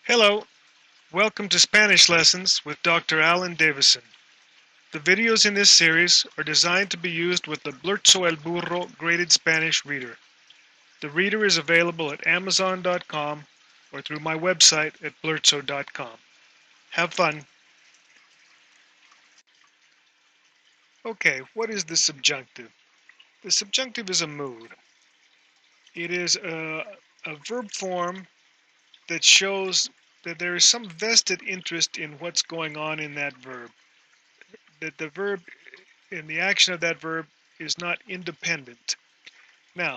Hello, welcome to Spanish Lessons with Dr. Alan Davison. The videos in this series are designed to be used with the Blurtso El Burro graded Spanish reader. The reader is available at Amazon.com or through my website at blurtso.com. Have fun. Okay, what is the subjunctive? The subjunctive is a mood. It is a verb form that shows that there is some vested interest in what's going on in that verb. That the verb in the action of that verb is not independent. Now,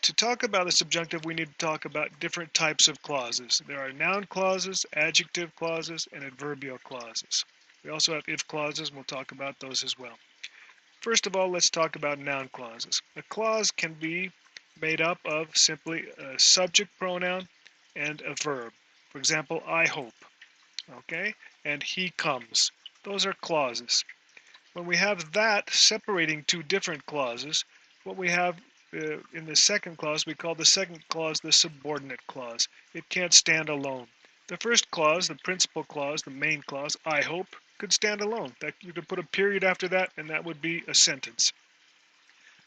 to talk about the subjunctive, we need to talk about different types of clauses. There are noun clauses, adjective clauses, and adverbial clauses. We also have if clauses, and we'll talk about those as well. First of all, let's talk about noun clauses. A clause can be made up of simply a subject pronoun and a verb. For example, I hope, okay, and he comes. Those are clauses. When we have that separating two different clauses, what we have in the second clause, we call the second clause the subordinate clause. It can't stand alone. The first clause, the principal clause, the main clause, I hope, could stand alone. That you could put a period after that, and that would be a sentence.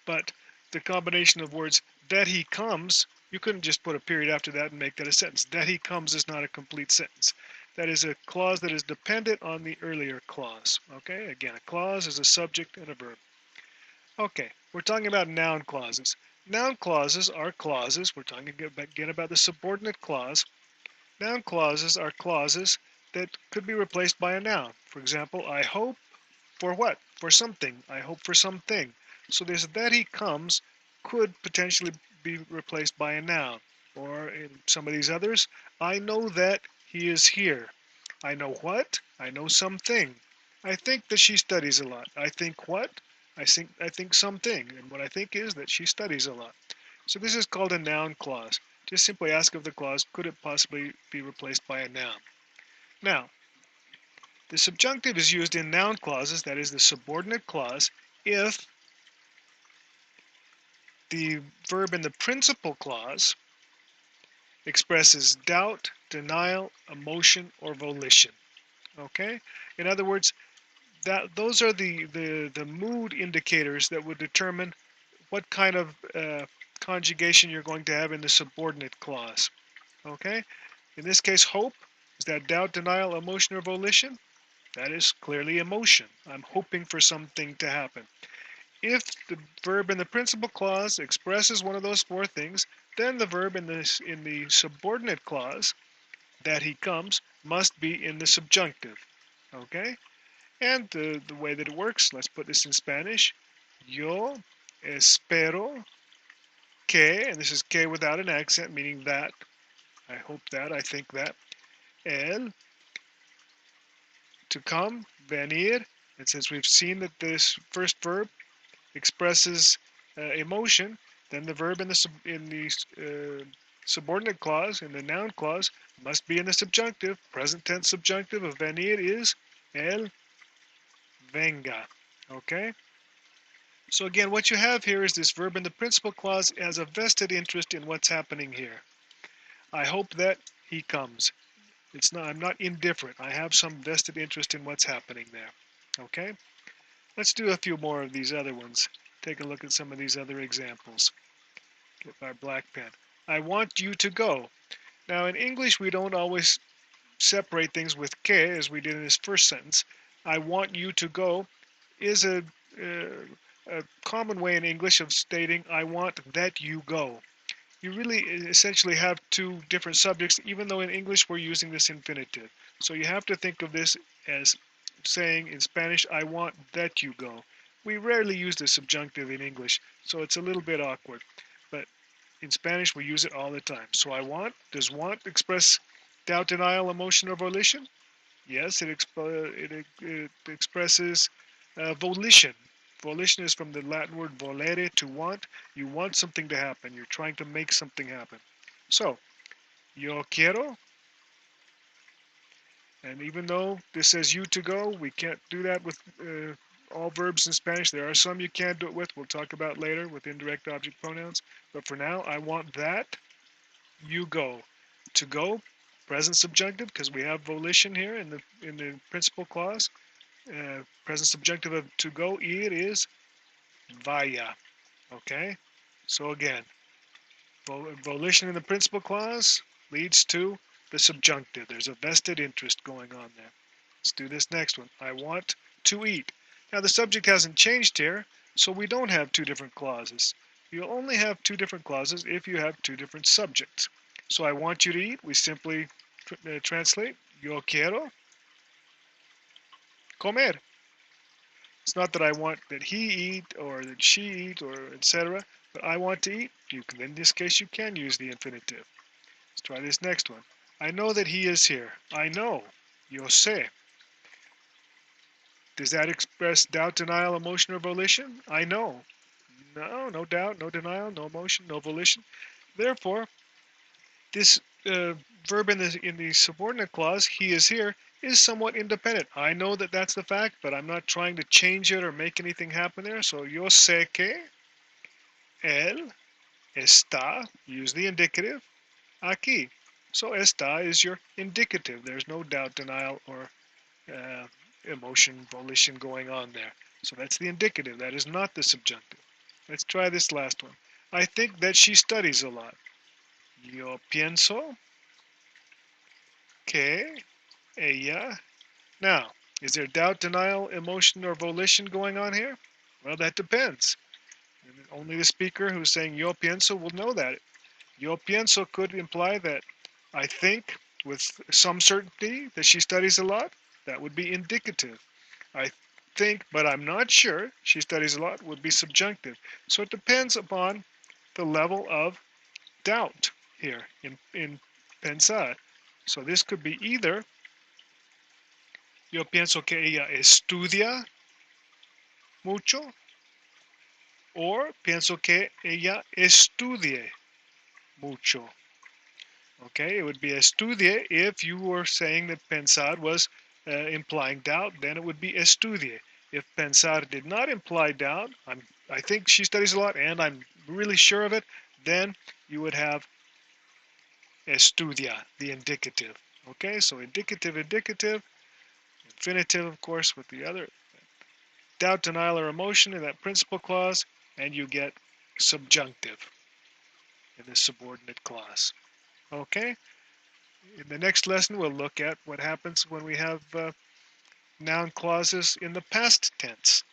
But the combination of words that he comes, you couldn't just put a period after that and make that a sentence. That he comes is not a complete sentence. That is a clause that is dependent on the earlier clause. Okay, again, a clause is a subject and a verb. Okay, we're talking about noun clauses. Noun clauses are clauses. We're talking again about the subordinate clause. Noun clauses are clauses that could be replaced by a noun. For example, I hope for what? For something. I hope for something. So this that he comes could potentially be replaced by a noun. Or in some of these others, I know that he is here. I know what? I know something. I think that she studies a lot. I think what? I think something. And what I think is that she studies a lot. So this is called a noun clause. Just simply ask of the clause, could it possibly be replaced by a noun? Now, the subjunctive is used in noun clauses, that is the subordinate clause, if the verb in the principal clause expresses doubt, denial, emotion, or volition. Okay? In other words, those are the mood indicators that would determine what kind of conjugation you're going to have in the subordinate clause. Okay? In this case, hope, is that doubt, denial, emotion, or volition? That is clearly emotion. I'm hoping for something to happen. If the verb in the principal clause expresses one of those four things, then the verb in the subordinate clause, that he comes, must be in the subjunctive. Okay? And the way that it works, let's put this in Spanish. Yo espero que, and this is que without an accent, meaning that. I hope that, I think that. El, to come, venir. And since we've seen that this first verb expresses emotion, then the verb in the subordinate clause, in the noun clause, must be in the subjunctive. Present tense subjunctive of venir is el venga. Okay? So again, what you have here is this verb in the principal clause has a vested interest in what's happening here. I hope that he comes. I'm not indifferent. I have some vested interest in what's happening there. Okay? Let's do a few more of these other ones. Take a look at some of these other examples. Get my black pen. I want you to go. Now in English we don't always separate things with que as we did in this first sentence. I want you to go is a common way in English of stating I want that you go. You really essentially have two different subjects, even though in English we're using this infinitive. So you have to think of this as saying in Spanish, I want that you go. We rarely use the subjunctive in English, so it's a little bit awkward. But in Spanish, we use it all the time. So I want, does want express doubt, denial, emotion, or volition? Yes, it expresses volition. Volition is from the Latin word volere, to want. You want something to happen. You're trying to make something happen. So, yo quiero, and even though this says you to go, we can't do that with all verbs in Spanish. There are some you can't do it with. We'll talk about later with indirect object pronouns. But for now, I want that you go. To go, present subjunctive because we have volition here in the principal clause. Present subjunctive of to go ir is vaya. Okay, so again, volition in the principal clause leads to the subjunctive. There's a vested interest going on there. Let's do this next one. I want to eat. Now the subject hasn't changed here, so we don't have two different clauses. You'll only have two different clauses if you have two different subjects. So I want you to eat, we simply translate yo quiero comer. It's not that I want that he eat or that she eat or etc. But I want to eat. You can, in this case, you can use the infinitive. Let's try this next one. I know that he is here. I know. Yo sé. Does that express doubt, denial, emotion, or volition? I know. No, no doubt, no denial, no emotion, no volition. Therefore, this verb in the subordinate clause, he is here, is somewhat independent. I know that that's the fact, but I'm not trying to change it or make anything happen there. So yo sé que él está, use the indicative, aquí. So está is your indicative. There's no doubt, denial, or emotion, volition going on there. So that's the indicative. That is not the subjunctive. Let's try this last one. I think that she studies a lot. Yo pienso que ella. Now, is there doubt, denial, emotion, or volition going on here? Well, that depends. Only the speaker who's saying yo pienso will know that. Yo pienso could imply that I think with some certainty that she studies a lot. That would be indicative. I think, but I'm not sure she studies a lot would be subjunctive. So it depends upon the level of doubt here in pensar. So this could be either yo pienso que ella estudia mucho or pienso que ella estudie mucho. Okay, it would be estudie if you were saying that pensar was implying doubt, then it would be estudie. If pensar did not imply doubt, I think she studies a lot and I'm really sure of it, then you would have estudia, the indicative. Okay, so indicative, indicative, infinitive, of course, with the other doubt, denial, or emotion in that principal clause, and you get subjunctive in the subordinate clause. Okay, in the next lesson, we'll look at what happens when we have noun clauses in the past tense.